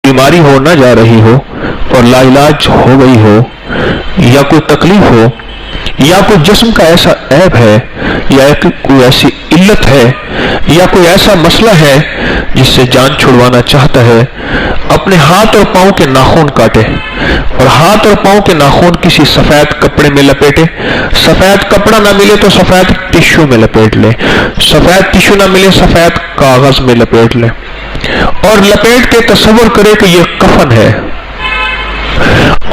बीमारी हो ना जा रही हो और लाइलाज हो गई हो, या कोई तकलीफ हो, या कोई जिस्म का ऐसा ऐब है, या कोई ऐसी इल्लत है, या कोई ऐसा मसला है जिससे जान छुड़वाना चाहता है, अपने हाथ और पांव के नाखून काटे और हाथ और पांव के नाखून किसी सफेद कपड़े में लपेटे। सफेद कपड़ा ना मिले तो सफेद टिश्यू में लपेट ले, सफेद टिश्यू ना मिले सफेद कागज में लपेट ले, और लपेट के तसव्वुर करे कि ये कफन है,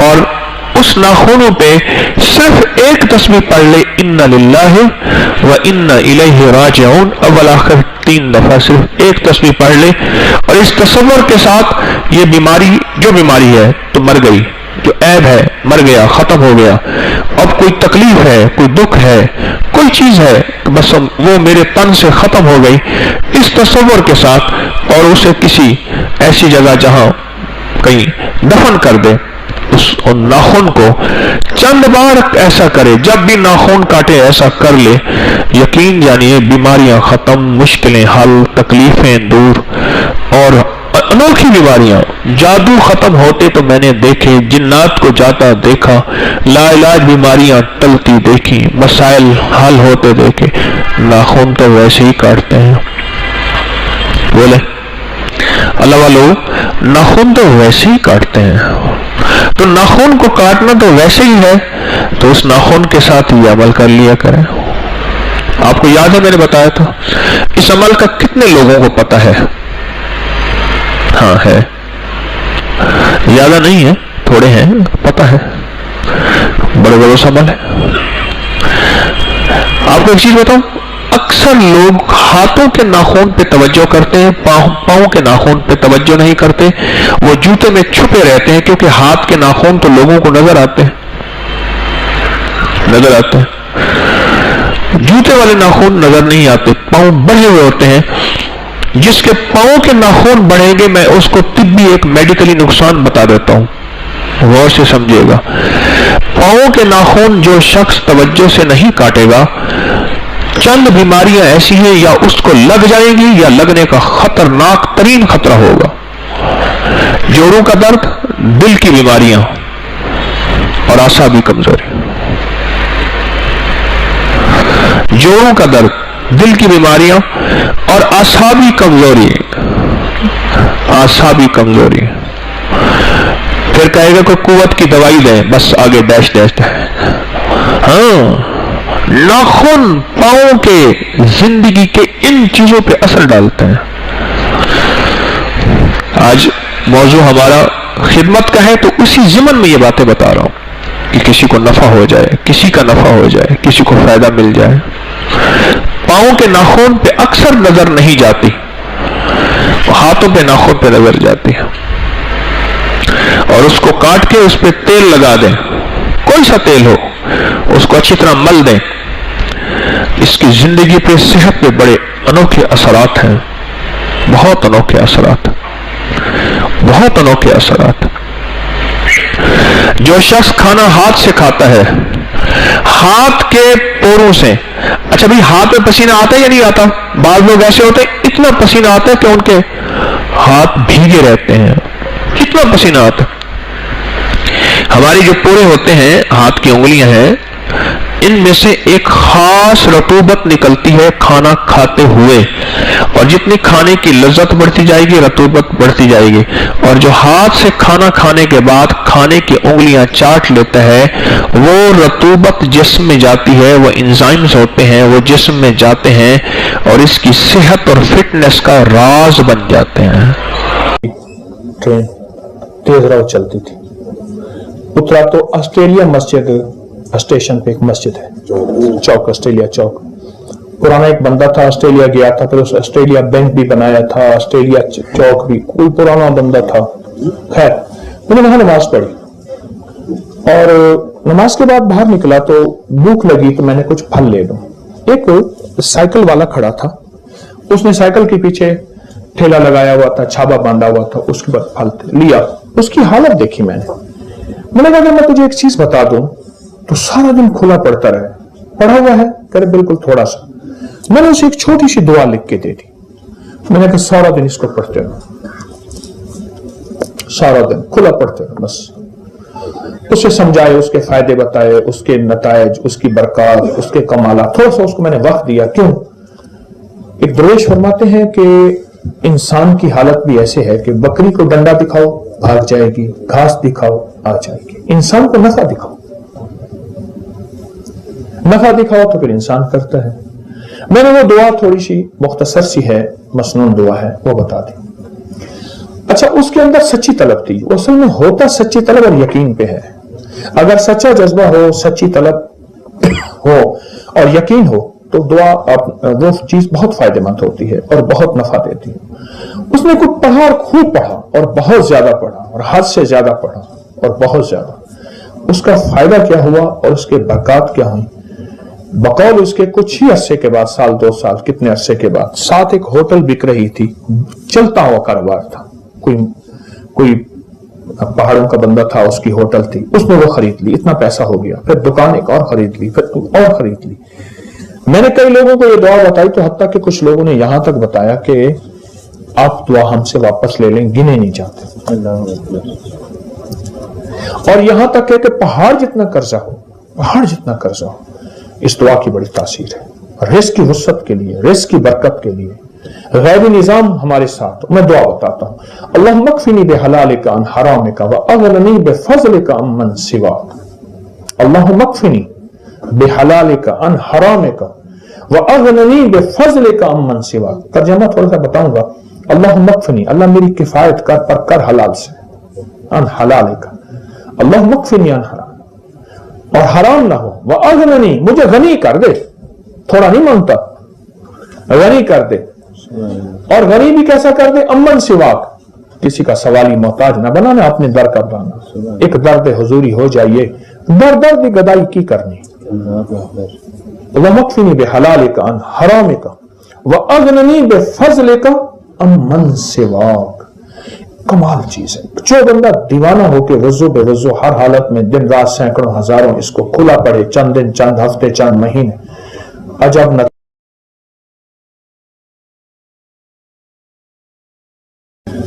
और उस नाखूनों पे सिर्फ एक तस्बीह पढ़ ले, इन्ना लिल्लाहि व इन्ना इलैहि राजिऊन, अव्वल आखिर 3 दफा सिर्फ एक तस्बीह पढ़ ले, और इस तसव्वुर के साथ ये बीमारी, जो बीमारी है तो मर गई, जो ऐब है मर गया, खत्म हो गया, अब कोई तकलीफ है, कोई दुख है, कोई चीज है, तो बस वो मेरे तन से खत्म हो गई, इस तसव्वुर के साथ, और उसे किसी ऐसी जगह जहां कहीं दफन कर दे, उस नाखून को चंद बार ऐसा करे, जब भी नाखून काटे ऐसा कर ले, यकीन जानिए बीमारियां खत्म, मुश्किलें हल, तकलीफें दूर, और अनोखी बीमारियां, जादू खत्म होते तो मैंने देखे, जिन्नात को जाता देखा, लाइलाज बीमारियां टलती देखी, मसाइल हल होते देखे। नाखून तो वैसे ही काटते हैं, बोले अल्लाह वालों, नाखून तो वैसे ही काटते हैं, तो नाखून को काटना तो वैसे ही है, तो उस नाखून के साथ ये अमल कर लिया करें। आपको याद है मैंने बताया था, इस अमल का कितने लोगों को पता है? हाँ है, ज्यादा नहीं है, थोड़े हैं, पता है, बड़े बड़े अमल है। आपको एक चीज बताऊं, अक्सर लोग हाथों के नाखून पे तवज्जो करते हैं, पांव के नाखून पे तवज्जो नहीं करते, वो जूते में छुपे रहते हैं, क्योंकि हाथ के नाखून तो लोगों को नजर आते हैं, जूते वाले नाखून नजर नहीं आते, पांव बढ़े हुए होते हैं। जिसके पांव के नाखून बढ़ेंगे, मैं उसको तिब्बी एक मेडिकली नुकसान बता देता हूं, गौर से समझिएगा। पांव के नाखून जो शख्स तवज्जो से नहीं काटेगा, चंद बीमारियां ऐसी हैं, या उसको लग जाएंगी या लगने का खतरनाक तरीन खतरा होगा। जोड़ों का दर्द, दिल की बीमारियां और आसाबी कमजोरी। जोड़ों का दर्द, दिल की बीमारियां और आसाबी कमजोरी, आसाबी कमजोरी। फिर कहेगा कोई कुव्वत की दवाई दें, बस आगे डैश डैश है। हाँ, नाखून पांव के जिंदगी के इन चीजों पे असर डालते हैं। आज मौजू हमारा खिदमत का है, तो उसी ज़िमन में ये बातें बता रहा हूं कि किसी को नफा हो जाए, किसी का नफा हो जाए, किसी को फायदा मिल जाए। पांव के नाखून पे अक्सर नजर नहीं जाती, हाथों पे नाखून पे नजर जाती है, और उसको काट के उस पे तेल लगा दें, कोई सा तेल हो, उसको अच्छी तरह मल दें। इसकी जिंदगी पे, सेहत पे बड़े अनोखे असरात हैं, बहुत अनोखे असरात, बहुत अनोखे असरात। जो शख्स खाना हाथ से खाता है, हाथ के पोरों से, अच्छा भाई हाथ में पसीना आता है या नहीं आता? बाद लोग ऐसे होते हैं, इतना पसीना आता है कि उनके हाथ भीगे रहते हैं, कितना पसीना आता है। हमारी जो पोरे होते हैं, हाथ की उंगलियां हैं, इनमें से एक खास रतूबत निकलती है खाना खाते हुए, और जितनी खाने की लज्जत बढ़ती जाएगी, रतूबत बढ़ती जाएगी। और जो हाथ से खाना खाने के बाद खाने की उंगलियां चाट लेता है, वो रतूबत जिस्म में जाती है, वो एंजाइम्स होते हैं, वो जिस्म में जाते हैं, और इसकी सेहत और फिटनेस का राज बन जाते हैं। ट्रेन तेज रफ्तार चलती थी, उतरा तो ऑस्ट्रेलिया मस्जिद स्टेशन पे एक मस्जिद है, चौक, ऑस्ट्रेलिया चौक। पुराना एक बंदा था, ऑस्ट्रेलिया गया था, फिर उस ऑस्ट्रेलिया बैंक भी बनाया था, ऑस्ट्रेलिया चौक भी, कोई पुराना बंदा था। खैर, मैंने वहां नमाज पढ़ी, और नमाज के बाद बाहर निकला तो भूख लगी, तो मैंने कुछ फल ले लूं। एक साइकिल वाला खड़ा था, उसने साइकिल के पीछे ठेला लगाया हुआ था, छाबा बांधा हुआ था, उसके बाद फल लिया। उसकी हालत देखी मैंने कहा अगर मैं तुझे एक चीज बता दूं तो सारा दिन खुला पड़ता रहे, पढ़ा हुआ है? करे बिल्कुल थोड़ा सा। मैंने उसे एक छोटी सी दुआ लिख के दे दी, मैंने कहा सारा दिन इसको पढ़ते रहो, सारा दिन खुला पढ़ते रहो, बस उसे समझाए, उसके फायदे बताए, उसके नतायज, उसकी बरकत, उसके कमाला, थोड़ा सा उसको मैंने वक्त दिया। क्यों? एक दरवेश फरमाते हैं कि इंसान की हालत भी ऐसे है कि बकरी को डंडा दिखाओ भाग जाएगी, घास दिखाओ आ जाएगी, इंसान को नफा दिखाओ, नफा दिखाओ तो फिर इंसान करता है। मैंने वो दुआ थोड़ी सी मुख्तसर सी है, मसनून दुआ है, वो बता दी। अच्छा, उसके अंदर सच्ची तलब थी, वो असल में होता सच्ची तलब और यकीन पे है। अगर सच्चा जज्बा हो, सच्ची तलब हो और यकीन हो तो दुआ वो चीज बहुत फायदेमंद होती है और बहुत नफा देती है। उसने कुछ पढ़ा और खूब पढ़ा और बहुत ज्यादा पढ़ा और हद से ज्यादा पढ़ा और बहुत ज्यादा, उसका फायदा क्या हुआ और उसके बरकत क्या हुई? बकौल उसके कुछ ही अरसे के बाद, साल 2 साल कितने अरसे के बाद, साथ एक होटल बिक रही थी, चलता हुआ कारोबार था, कोई पहाड़ों का बंदा था, उसकी होटल थी, उसने वो खरीद ली, इतना पैसा हो गया, फिर दुकान एक और खरीद ली, फिर और खरीद ली। मैंने कई लोगों को ये दुआ बताई तो हत्ता कि कुछ लोगों ने यहां तक बताया कि आप दुआ हमसे वापस ले लें, गिने नहीं जाते। और यहां तक है कि पहाड़ जितना कर्जा हो, इस दुआ की बड़ी तासीर है। रिस्क की वुसअत के लिए, रिस्क की बरकत के लिए, गैबी निजाम हमारे साथ। मैं दुआ बताता हूं, अल्लाह मकफिनी बिहलालिका अन हरामिका व अगनी बिफज़लिका अम्मन सिवाक। अल्लाह मकफिनी बिहलालिका अन हरामिका व अगनी बिफज़लिका अम्मन सिवाक। तर्जुमा थोड़ा सा बताऊंगा। अल्लाह मकफिनी, अल्लाह मेरी किफायत कर, पर कर हलाल से, अन हलालिका, अल्लाह मकफिनी अन हराम, और हराम ना हो, व अगनी, मुझे गनी कर दे, थोड़ा नहीं मांगता, गनी कर दे। और गनी भी कैसा कर दे? अम्मन सिवाक, किसी का सवाली मोहताज ना बनाना, अपने दर का बनाना। एक दर्द हुजूरी हो जाइए, दर दर्द गदाई की करनी। वमक्फिनी बिहलालिका अन हरामिका व अगनी बिफज़लिका अम्मन सिवाक। कमाल चीज है। जो बंदा दीवाना होकर वज़ू बेवज़ू हर हालत में दिन रात सैकड़ों हजारों इसको खुला पड़े, चंद दिन, चंद हफ्ते, चंद महीने, अजब न।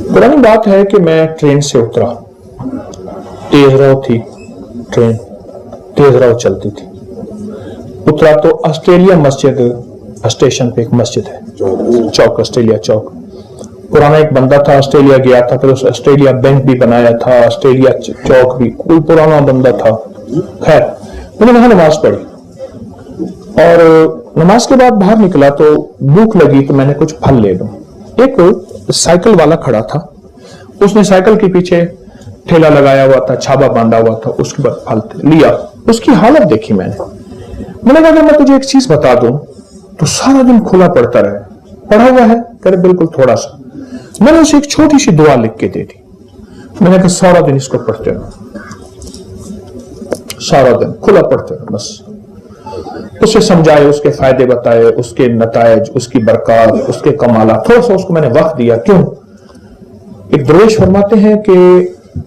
पुरानी बात है कि मैं ट्रेन से उतरा, तेज रफ्तार थी ट्रेन, तेज रफ्तार चलती थी। उतरा तो ऑस्ट्रेलिया मस्जिद, स्टेशन पे एक मस्जिद है, चौक, ऑस्ट्रेलिया चौक। पुराना एक बंदा था, ऑस्ट्रेलिया गया था, फिर उस ऑस्ट्रेलिया बैंक भी बनाया था, ऑस्ट्रेलिया चौक भी, कोई पुराना बंदा था। खैर, मैंने वहां नमाज पढ़ी और नमाज के बाद बाहर निकला तो भूख लगी तो मैंने कुछ फल ले लूं। एक साइकिल वाला खड़ा था, उसने साइकिल के पीछे ठेला लगाया हुआ था, छाबा बांधा हुआ था, उसके बाद फल लिया। उसकी हालत देखी मैंने कहा अगर मैं तुझे एक चीज बता दूं तो सारा दिन खुला पड़ता रहे, पढ़ा हुआ है? करे बिल्कुल थोड़ा सा। मैंने उसे एक छोटी सी दुआ लिख के दे दी। मैंने कहा सारा दिन इसको पढ़ते रहो, सारा दिन खुला पढ़ते रहो, बस उसे समझाए, उसके फायदे बताए, उसके नतायज, उसकी बरकत, उसके कमाला, थोड़ा सा उसको मैंने वक्त दिया। क्यों? एक दरवेश फरमाते हैं कि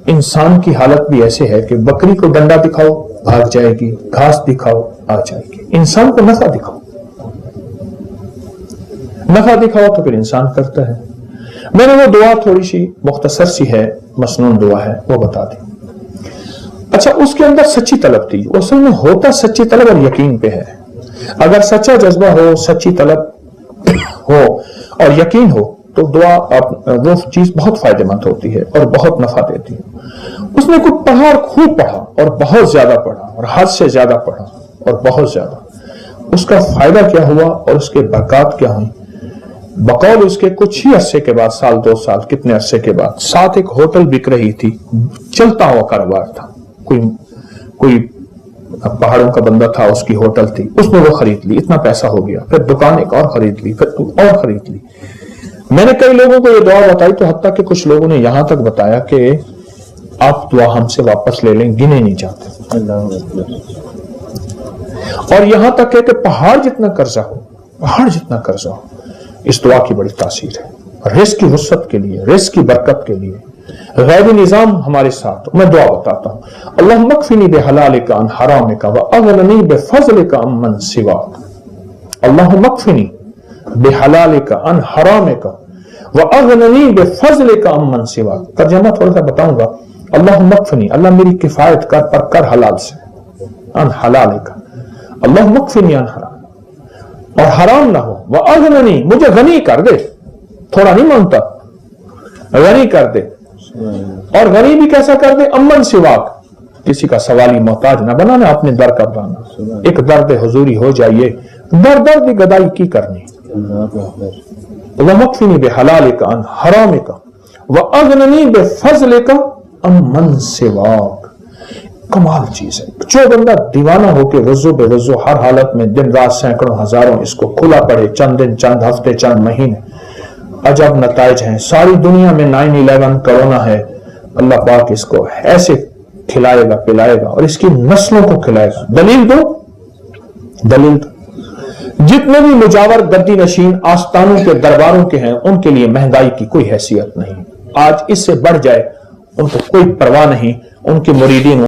इंसान की हालत भी ऐसे है कि बकरी को डंडा दिखाओ भाग जाएगी, घास दिखाओ आ जाएगी, इंसान को नफा दिखाओ, नफा दिखाओ तो फिर इंसान करता है। मैंने वो दुआ थोड़ी सी मुख्तसर सी है, मसनून दुआ है, वो बता दी। अच्छा, उसके अंदर सच्ची तलब थी, वो असल में होता सच्ची तलब और यकीन पे है। अगर सच्चा जज्बा हो, सच्ची तलब हो और यकीन हो तो दुआ वो चीज बहुत फायदेमंद होती है और बहुत नफा देती है। उसने कुछ पढ़ा और खूब पढ़ा और बहुत ज्यादा पढ़ा और हद से ज्यादा पढ़ा और बहुत ज्यादा, उसका फायदा क्या हुआ और उसके बरकत क्या हुई? बकौल उसके कुछ ही अरसे के बाद, साल 2 साल कितने अरसे के बाद, साथ एक होटल बिक रही थी, चलता हुआ कारोबार था, कोई पहाड़ों का बंदा था, उसकी होटल थी, उसने वो खरीद ली, इतना पैसा हो गया, फिर दुकान एक और खरीद ली, फिर और खरीद ली। मैंने कई लोगों को ये दुआ बताई तो हत्ता कि कुछ लोगों ने यहां तक बताया कि आप दुआ हमसे वापस ले लें, गिने नहीं जाते। और यहां तक है कि पहाड़ जितना कर्जा हो, इस दुआ की बड़ी तासीर है। रिस्क की वुसअत के लिए, रिस्क की बरकत के लिए, गैबी निजाम हमारे साथ। मैं दुआ बताता हूं, अल्लाह मकफिनी बिहलालिका अन हरामिका व अगनी बिफज़लिका अम्मन सिवाक। अल्लाह मकफिनी बिहलालिका अन हरामिका وَأَغْنَنِي بِفَضْلِكَ عَمَّنْ سِوَاكَ. ترجمہ تھوڑا سا بتاؤں گا. اللہم اکفنی، اللہ میری کفایت کر پر کر حلال سے، ان حلالک، اللہم اکفنی ان حرام، اور حرام نہ ہو. وَأَغْنَنِي، مجھے غنی کر دے، تھوڑا نہیں مانگتا، غنی کر دے. اور غنی بھی کیسا کر دے؟ امن سواک، کسی کا سوالی محتاج نہ بنانا، اپنے در کا بنانا. ایک درد حضوری ہو جائیے، درد گدائی کی کرنی. اللہم اکفنی بحلالک عن حرامک وَأَغْنَنِي بِفَضْلِكَ عَمَّنْ سِوَاكَ. کمال چیز ہے. جو بندہ دیوانہ ہو کے وضو بے وضو ہر حالت میں دن رات سینکڑوں ہزاروں اس کو کھلا پڑے، چند دن، چند ہفتے، چند مہینے، عجب نتائج ہیں. ساری دنیا میں 9/11 کرونا ہے، اللہ پاک اس کو ایسے کھلائے گا پلائے گا اور اس کی نسلوں کو کھلائے گا. دلیل دو، دلیل دو. جتنے بھی مجاور گدی نشین آستانوں کے درباروں کے ہیں ان کے لیے مہنگائی کی کوئی حیثیت نہیں. آج اس سے بڑھ جائے ان کو کوئی پرواہ نہیں. ان کے مریدین